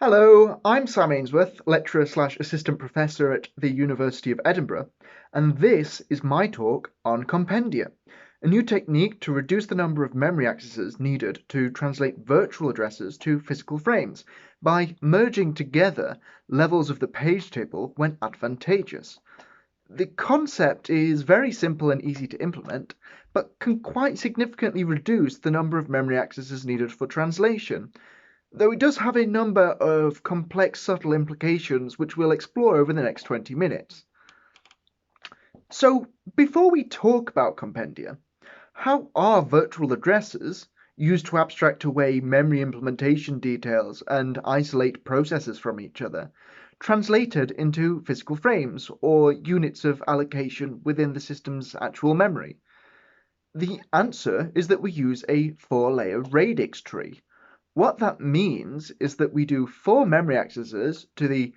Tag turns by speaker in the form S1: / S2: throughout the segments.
S1: Hello, I'm Sam Ainsworth, lecturer/assistant professor at the University of Edinburgh, and this is my talk on Compendia, a new technique to reduce the number of memory accesses needed to translate virtual addresses to physical frames by merging together levels of the page table when advantageous. The concept is very simple and easy to implement, but can quite significantly reduce the number of memory accesses needed for translation, though it does have a number of complex, subtle implications which we'll explore over the next 20 minutes. So, before we talk about Compendia, how are virtual addresses, used to abstract away memory implementation details and isolate processes from each other, translated into physical frames or units of allocation within the system's actual memory? The answer is that we use a 4-layer radix tree. What that means is that we do 4 memory accesses to the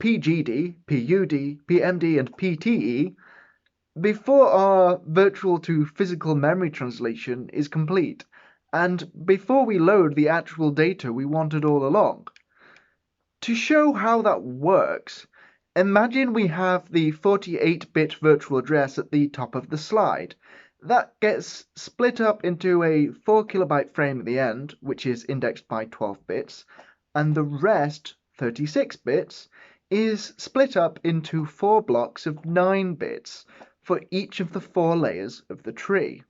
S1: PGD, PUD, PMD, and PTE before our virtual to physical memory translation is complete, and before we load the actual data we wanted all along. To show how that works, imagine we have the 48-bit virtual address at the top of the slide. That gets split up into a 4 kilobyte frame at the end, which is indexed by 12 bits, and the rest, 36 bits, is split up into 4 blocks of 9 bits for each of the 4 layers of the tree.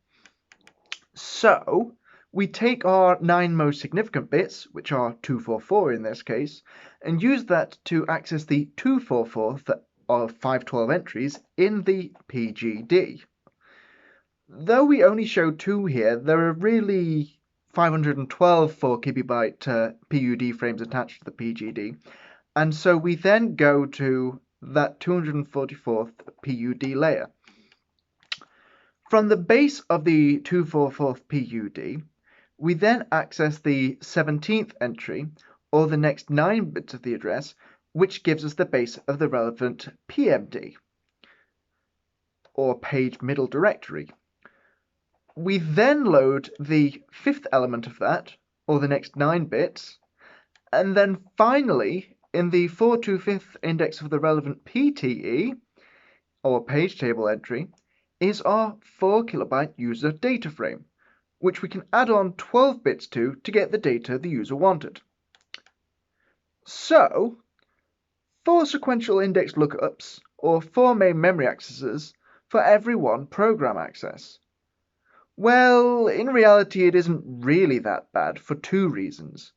S1: So, we take our 9 most significant bits, which are 244 in this case, and use that to access the 244 of 512 entries in the PGD. Though we only show 2 here, there are really 512 4 kilobyte PUD frames attached to the PGD, and so we then go to that 244th PUD layer. From the base of the 244th PUD, we then access the 17th entry, or the next 9 bits of the address, which gives us the base of the relevant PMD, or page middle directory. We then load the 5th element of that, or the next 9 bits, and then finally, in the 425th index of the relevant PTE, or page table entry, is our 4 kilobyte user data frame, which we can add on 12 bits to get the data the user wanted. So, 4 sequential index lookups, or 4 main memory accesses, for every 1 program access. Well, in reality, it isn't really that bad for 2 reasons.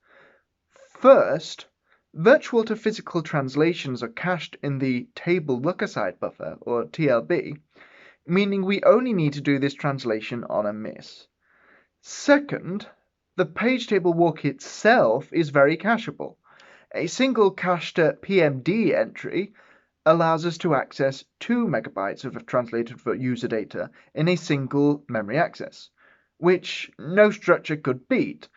S1: First, virtual to physical translations are cached in the table look-aside buffer, or TLB, meaning we only need to do this translation on a miss. Second, the page table walk itself is very cacheable. A single cached PMD entry allows us to access 2 megabytes of translated user data in a single memory access, which no structure could beat.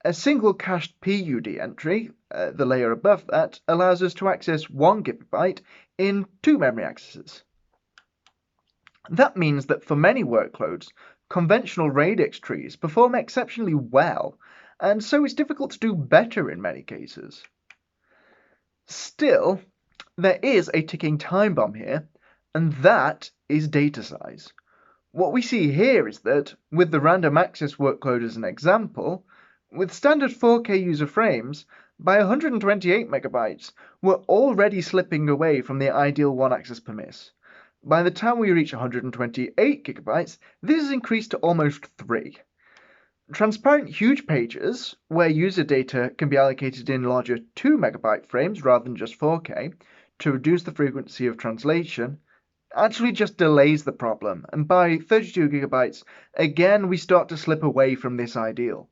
S1: A single cached PUD entry, the layer above that, allows us to access 1 gigabyte in 2 memory accesses. That means that for many workloads, conventional radix trees perform exceptionally well, and so it's difficult to do better in many cases. Still, there is a ticking time bomb here, and that is data size. What we see here is that, with the random access workload as an example, with standard 4K user frames, by 128 megabytes, we're already slipping away from the ideal 1 access per miss. By the time we reach 128 gigabytes, this has increased to almost 3. Transparent huge pages, where user data can be allocated in larger 2 megabyte frames rather than just 4K, to reduce the frequency of translation, actually just delays the problem, and by 32 gigabytes, again we start to slip away from this ideal.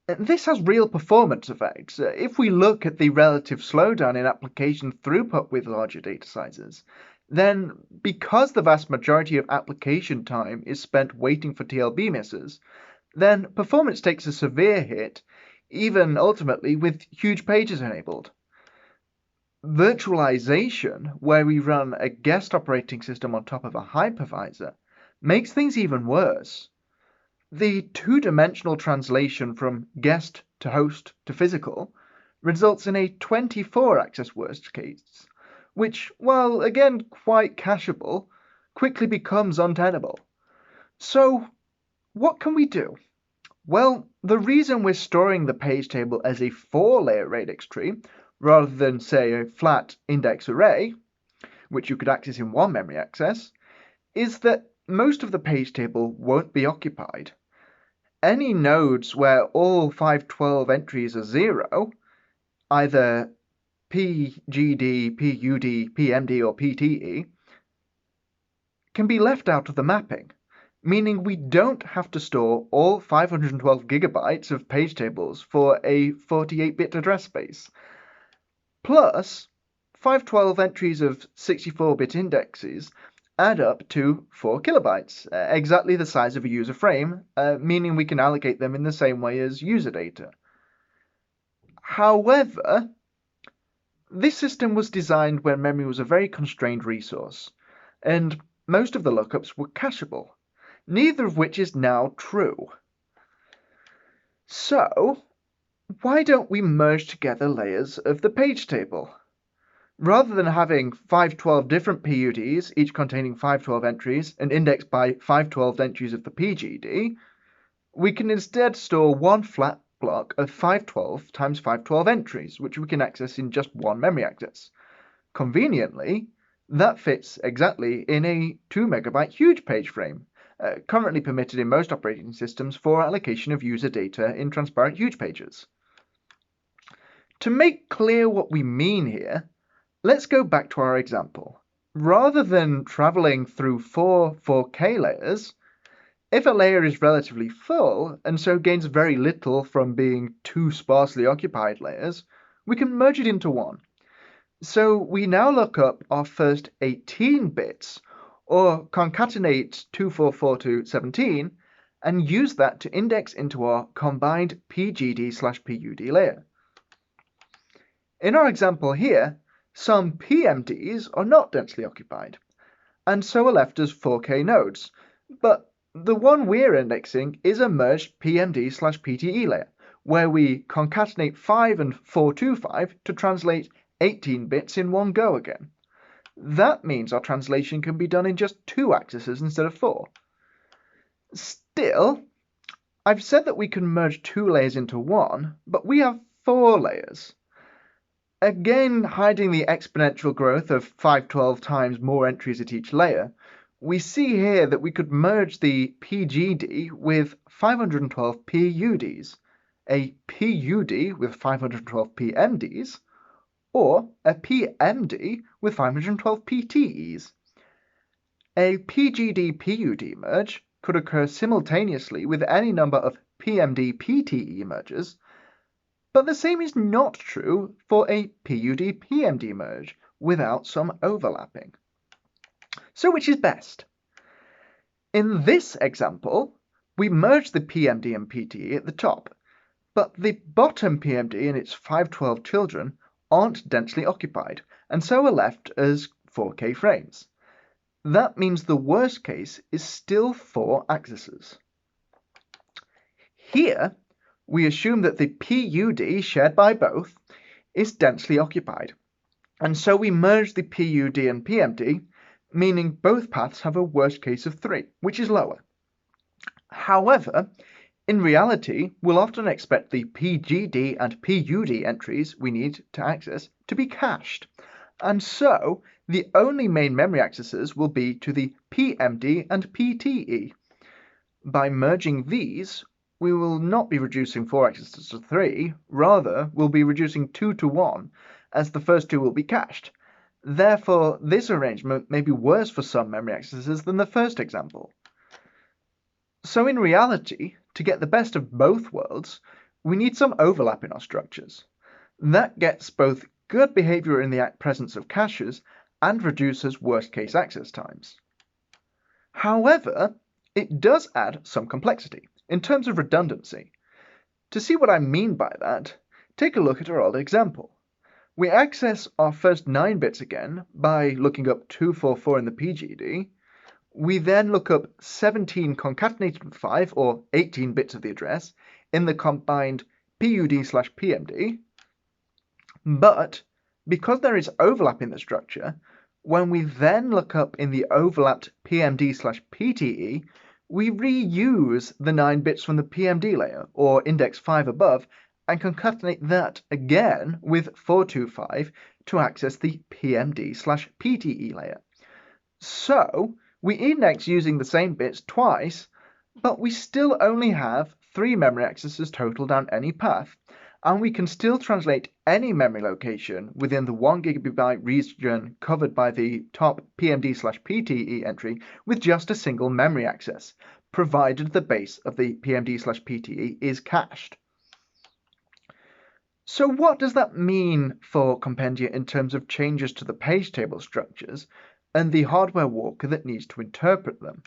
S1: This has real performance effects. If we look at the relative slowdown in application throughput with larger data sizes, then because the vast majority of application time is spent waiting for TLB misses, then performance takes a severe hit, even ultimately with huge pages enabled. Virtualization, where we run a guest operating system on top of a hypervisor, makes things even worse. The 2-dimensional translation from guest to host to physical results in a 24-access worst case, which, while again quite cacheable, quickly becomes untenable. So what can we do? Well, the reason we're storing the page table as a 4-layer radix tree rather than, say, a flat index array, which you could access in one memory access, is that most of the page table won't be occupied. Any nodes where all 512 entries are 0, either PGD, PUD, PMD, or PTE, can be left out of the mapping, meaning we don't have to store all 512 gigabytes of page tables for a 48-bit address space. Plus, 512 entries of 64-bit indexes add up to 4 kilobytes, exactly the size of a user frame, meaning we can allocate them in the same way as user data. However, this system was designed when memory was a very constrained resource, and most of the lookups were cacheable, neither of which is now true. So, why don't we merge together layers of the page table? Rather than having 512 different PUDs, each containing 512 entries, and indexed by 512 entries of the PGD, we can instead store one flat block of 512 times 512 entries, which we can access in just one memory access. Conveniently, that fits exactly in a 2 megabyte huge page frame, currently permitted in most operating systems for allocation of user data in transparent huge pages. To make clear what we mean here, let's go back to our example. Rather than traveling through 4K layers, if a layer is relatively full and so gains very little from being 2 sparsely occupied layers, we can merge it into one. So we now look up our first 18 bits, or concatenate 244 to 17, and use that to index into our combined PGD/PUD layer. In our example here, some PMDs are not densely occupied, and so are left as 4K nodes, but the one we're indexing is a merged PMD/PTE layer, where we concatenate 5 and 425 to translate 18 bits in one go again. That means our translation can be done in just 2 accesses instead of 4. Still, I've said that we can merge 2 layers into one, but we have 4 layers. Again, hiding the exponential growth of 512 times more entries at each layer, we see here that we could merge the PGD with 512 PUDs, a PUD with 512 PMDs, or a PMD with 512 PTEs. A PGD-PUD merge could occur simultaneously with any number of PMD-PTE merges, but the same is not true for a PUD-PMD merge without some overlapping. So which is best? In this example, we merge the PMD and PTE at the top, but the bottom PMD and its 512 children aren't densely occupied, and so are left as 4K frames. That means the worst case is still 4 accesses. Here, we assume that the PUD shared by both is densely occupied, and so we merge the PUD and PMD, meaning both paths have a worst case of 3, which is lower. However, in reality, we'll often expect the PGD and PUD entries we need to access to be cached, and so the only main memory accesses will be to the PMD and PTE. By merging these, we will not be reducing 4 accesses to 3, rather we'll be reducing 2 to 1, as the first 2 will be cached. Therefore, this arrangement may be worse for some memory accesses than the first example. So in reality, to get the best of both worlds, we need some overlap in our structures. That gets both good behavior in the presence of caches and reduces worst-case access times. However, it does add some complexity in terms of redundancy. To see what I mean by that, take a look at our old example. We access our first 9 bits again by looking up 244 in the PGD. We then look up 17 concatenated with 5, or 18 bits of the address, in the combined PUD/PMD, but because there is overlap in the structure, when we then look up in the overlapped PMD/PTE, we reuse the 9 bits from the PMD layer, or index 5 above, and concatenate that again with 425 to access the PMD/PTE layer. So we index using the same bits twice, but we still only have 3 memory accesses total down any path, and we can still translate any memory location within the 1 GB region covered by the top PMD/PTE entry with just a single memory access, provided the base of the PMD/PTE is cached. So what does that mean for Compendia in terms of changes to the page table structures and the hardware walker that needs to interpret them?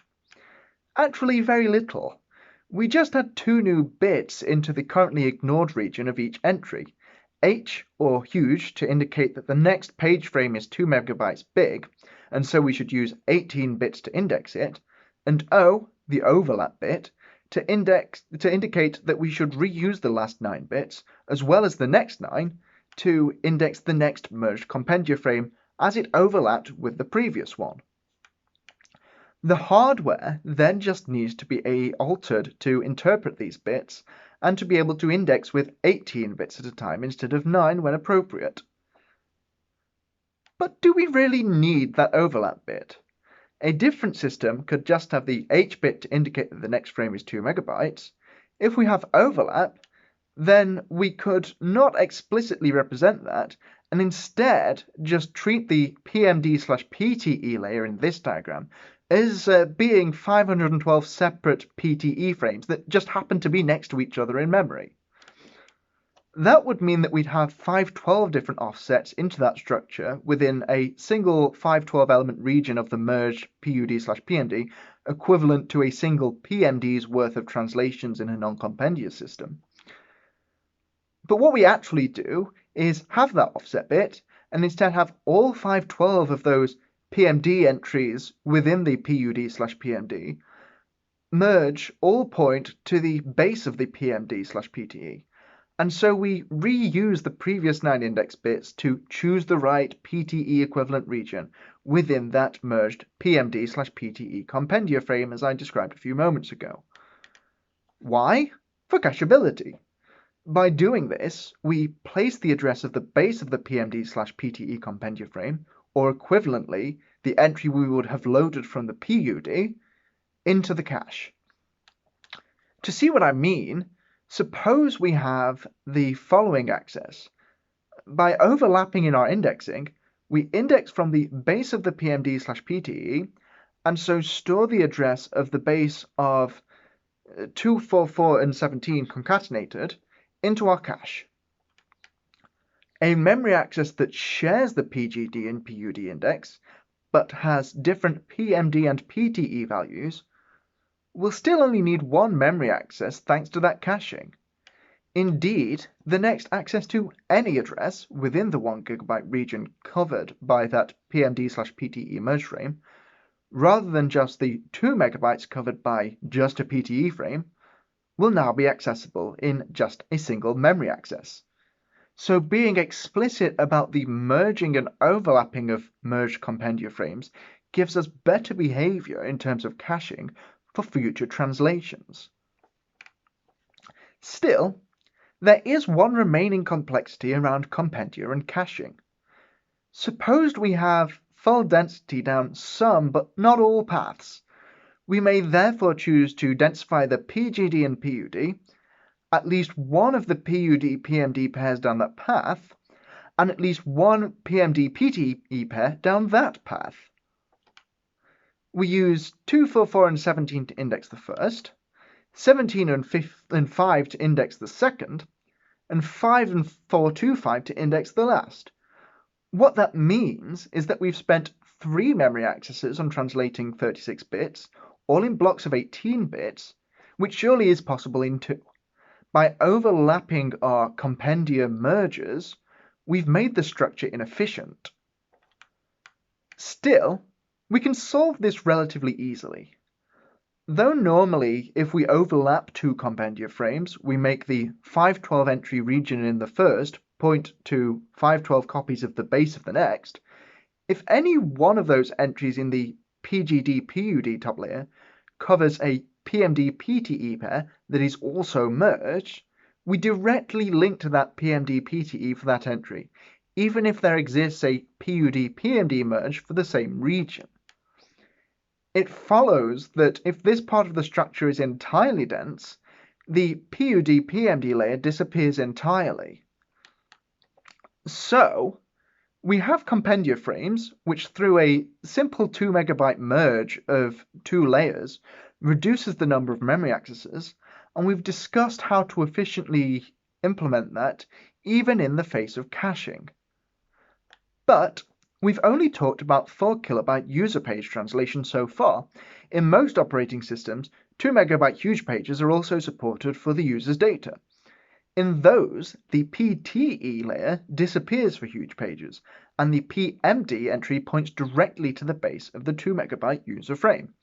S1: Actually, very little. We just had 2 new bits into the currently ignored region of each entry. H, or huge, to indicate that the next page frame is 2 megabytes big, and so we should use 18 bits to index it, and O, the overlap bit, to indicate that we should reuse the last 9 bits, as well as the next 9, to index the next merged Compendia frame as it overlapped with the previous one. The hardware then just needs to be altered to interpret these bits and to be able to index with 18 bits at a time instead of 9 when appropriate. But do we really need that overlap bit? A different system could just have the H bit to indicate that the next frame is 2 megabytes. If we have overlap, then we could not explicitly represent that and instead just treat the PMD/PTE layer in this diagram as being 512 separate PTE frames that just happen to be next to each other in memory. That would mean that we'd have 512 different offsets into that structure within a single 512 element region of the merged PUD/PMD, equivalent to a single PMD's worth of translations in a non-compendia system. But what we actually do is have that offset bit and instead have all 512 of those PMD entries within the PUD/PMD merge all point to the base of the PMD/PTE. And so we reuse the previous 9 index bits to choose the right PTE equivalent region within that merged PMD/PTE compendia frame as I described a few moments ago. Why? For cacheability. By doing this, we place the address of the base of the PMD/PTE compendia frame, or equivalently, the entry we would have loaded from the PUD, into the cache. To see what I mean, suppose we have the following access. By overlapping in our indexing, we index from the base of the PMD/PTE, and so store the address of the base of 244 and 17 concatenated into our cache. A memory access that shares the PGD and PUD index, but has different PMD and PTE values, will still only need 1 memory access thanks to that caching. Indeed, the next access to any address within the 1 GB region covered by that PMD/PTE merge frame, rather than just the 2 megabytes covered by just a PTE frame, will now be accessible in just a single memory access. So being explicit about the merging and overlapping of merged compendia frames gives us better behavior in terms of caching for future translations. Still, there is one remaining complexity around compendia and caching. Suppose we have full density down some but not all paths. We may therefore choose to densify the PGD and PUD, at least one of the PUD-PMD pairs down that path, and at least one PMD-PTE pair down that path. We use 244 and 17 to index the first, 17 and 5 to index the second, and 5 and 425 to index the last. What that means is that we've spent 3 memory accesses on translating 36 bits, all in blocks of 18 bits, which surely is possible in 2. By overlapping our compendia mergers, we've made the structure inefficient. Still, we can solve this relatively easily. Though normally, if we overlap two Compendia frames, we make the 512 entry region in the first point to 512 copies of the base of the next, if any one of those entries in the PGD-PUD top layer covers a PMD-PTE pair that is also merged, we directly link to that PMD-PTE for that entry, even if there exists a PUD-PMD merge for the same region. It follows that if this part of the structure is entirely dense, the PUD-PMD layer disappears entirely. So, we have Compendia frames, which through a simple 2 megabyte merge of two layers reduces the number of memory accesses, and we've discussed how to efficiently implement that even in the face of caching. But we've only talked about 4 kilobyte user page translation so far. In most operating systems, 2 megabyte huge pages are also supported for the user's data. In those, the PTE layer disappears for huge pages, and the PMD entry points directly to the base of the 2 megabyte user frame.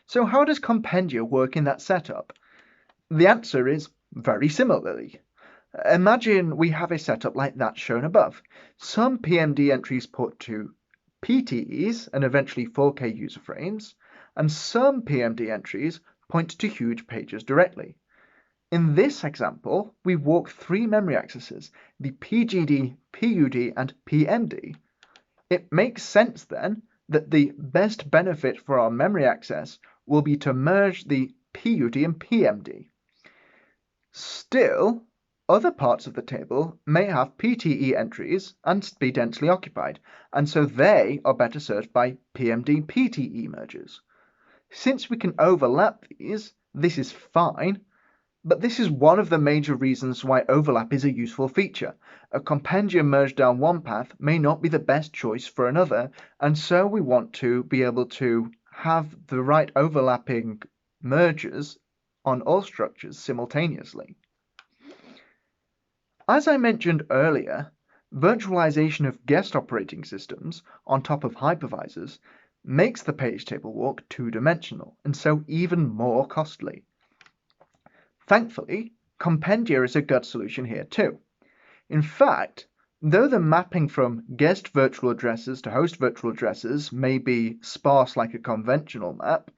S1: So how does Compendia work in that setup? The answer is very similarly. Imagine we have a setup like that shown above. Some PMD entries port to PTEs and eventually 4K user frames, and some PMD entries point to huge pages directly. In this example, we walk three memory accesses, the PGD, PUD, and PMD. It makes sense then that the best benefit for our memory access will be to merge the PUD and PMD. Still, other parts of the table may have PTE entries and be densely occupied, and so they are better served by PMD-PTE mergers. Since we can overlap these, this is fine, but this is one of the major reasons why overlap is a useful feature. A Compendia merge down one path may not be the best choice for another, and so we want to be able to have the right overlapping mergers on all structures simultaneously. As I mentioned earlier, virtualization of guest operating systems on top of hypervisors makes the page table walk two-dimensional and so even more costly. Thankfully, Compendia is a good solution here too. In fact, though the mapping from guest virtual addresses to host virtual addresses may be sparse like a conventional map,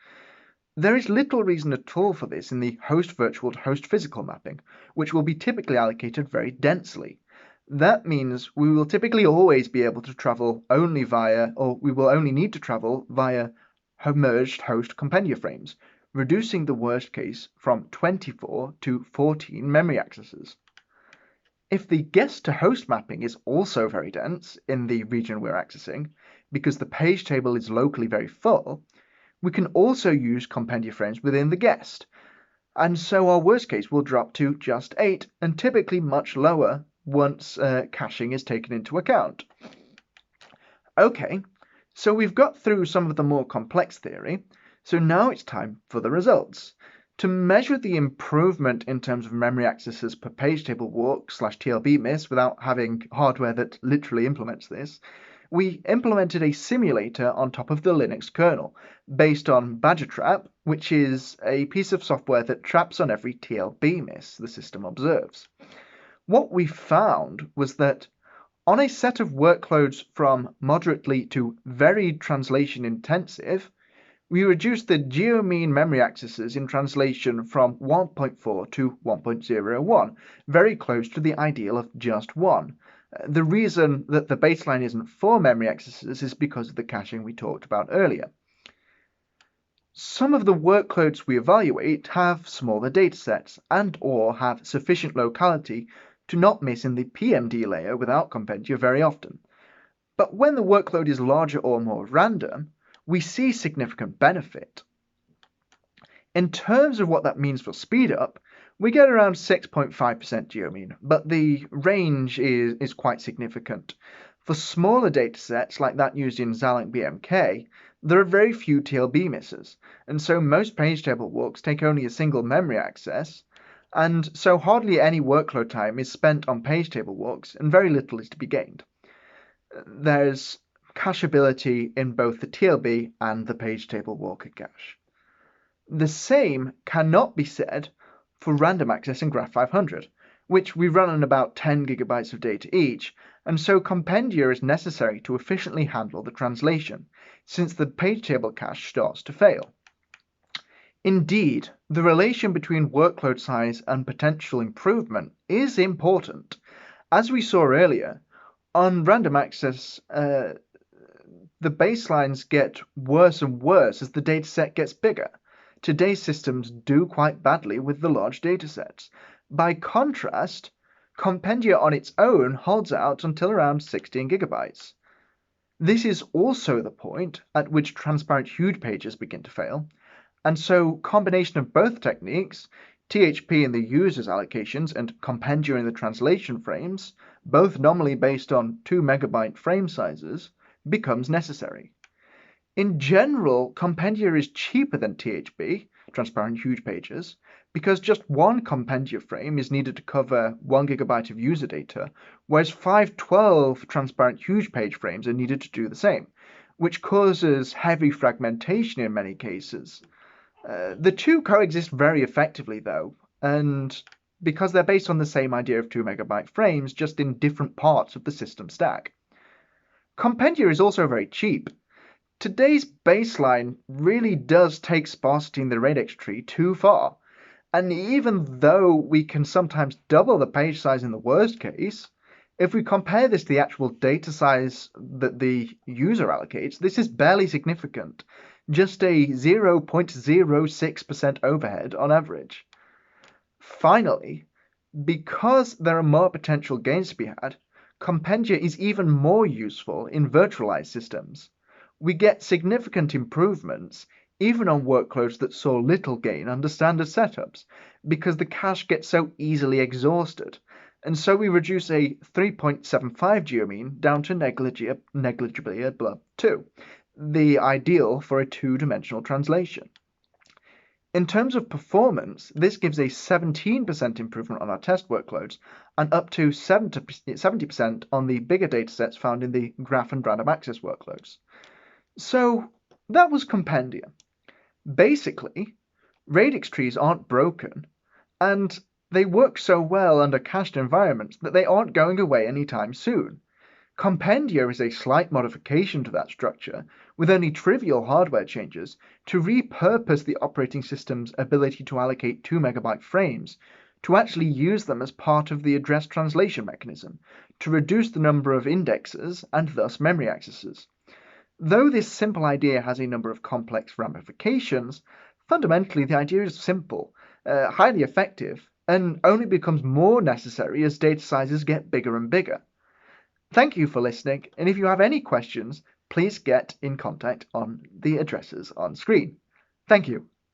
S1: there is little reason at all for this in the host virtual to host physical mapping, which will be typically allocated very densely. That means we will typically always be able to travel only via, or we will only need to travel via merged host Compendia frames, reducing the worst case from 24 to 14 memory accesses. If the guest to host mapping is also very dense in the region we're accessing, because the page table is locally very full, we can also use Compendia frames within the guest, and so our worst case will drop to just 8, and typically much lower once caching is taken into account. Okay, so we've got through some of the more complex theory, so now it's time for the results. To measure the improvement in terms of memory accesses per page table walk / TLB miss without having hardware that literally implements this, we implemented a simulator on top of the Linux kernel based on BadgerTrap, which is a piece of software that traps on every TLB miss the system observes. What we found was that on a set of workloads from moderately to very translation intensive, we reduced the geomean memory accesses in translation from 1.4 to 1.01, very close to the ideal of just 1. The reason that the baseline isn't 4 memory accesses is because of the caching we talked about earlier. Some of the workloads we evaluate have smaller datasets and/or have sufficient locality to not miss in the PMD layer without Compendia very often. But when the workload is larger or more random, we see significant benefit. In terms of what that means for speed up, we get around 6.5% geomean, but the range is quite significant. For smaller datasets like that used in Xilinx BMK, there are very few TLB misses, and so most page table walks take only a single memory access, and so hardly any workload time is spent on page table walks, and very little is to be gained. There's cacheability in both the TLB and the page table walker cache. The same cannot be said for random access and Graph 500, which we run on about 10 gigabytes of data each, and so Compendia is necessary to efficiently handle the translation, since the page table cache starts to fail. Indeed, the relation between workload size and potential improvement is important. As we saw earlier, on random access, the baselines get worse and worse as the dataset gets bigger. Today's systems do quite badly with the large datasets. By contrast, Compendia on its own holds out until around 16 gigabytes. This is also the point at which transparent huge pages begin to fail, and so combination of both techniques, THP in the user's allocations and Compendia in the translation frames, both nominally based on 2 megabyte frame sizes, becomes necessary. In general, Compendia is cheaper than THP, transparent huge pages, because just one Compendia frame is needed to cover 1 gigabyte of user data, whereas 512 transparent huge page frames are needed to do the same, which causes heavy fragmentation in many cases. The two coexist very effectively, though, and because they're based on the same idea of 2 megabyte frames, just in different parts of the system stack. Compendia is also very cheap. Today's baseline really does take sparsity in the radix tree too far, and even though we can sometimes double the page size in the worst case, if we compare this to the actual data size that the user allocates, this is barely significant, just a 0.06% overhead on average. Finally, because there are more potential gains to be had, Compendia is even more useful in virtualized systems. We get significant improvements even on workloads that saw little gain under standard setups, because the cache gets so easily exhausted, and so we reduce a 3.75 geomean down to negligibly below 2, the ideal for a two-dimensional translation. In terms of performance, this gives a 17% improvement on our test workloads and up to 70% on the bigger datasets found in the graph and random access workloads. So that was Compendia. Basically, radix trees aren't broken, and they work so well under cached environments that they aren't going away anytime soon. Compendia is a slight modification to that structure, with only trivial hardware changes, to repurpose the operating system's ability to allocate 2 megabyte frames, to actually use them as part of the address translation mechanism, to reduce the number of indexes and thus memory accesses. Though this simple idea has a number of complex ramifications, fundamentally the idea is simple, highly effective, and only becomes more necessary as data sizes get bigger and bigger. Thank you for listening, and if you have any questions, please get in contact on the addresses on screen. Thank you.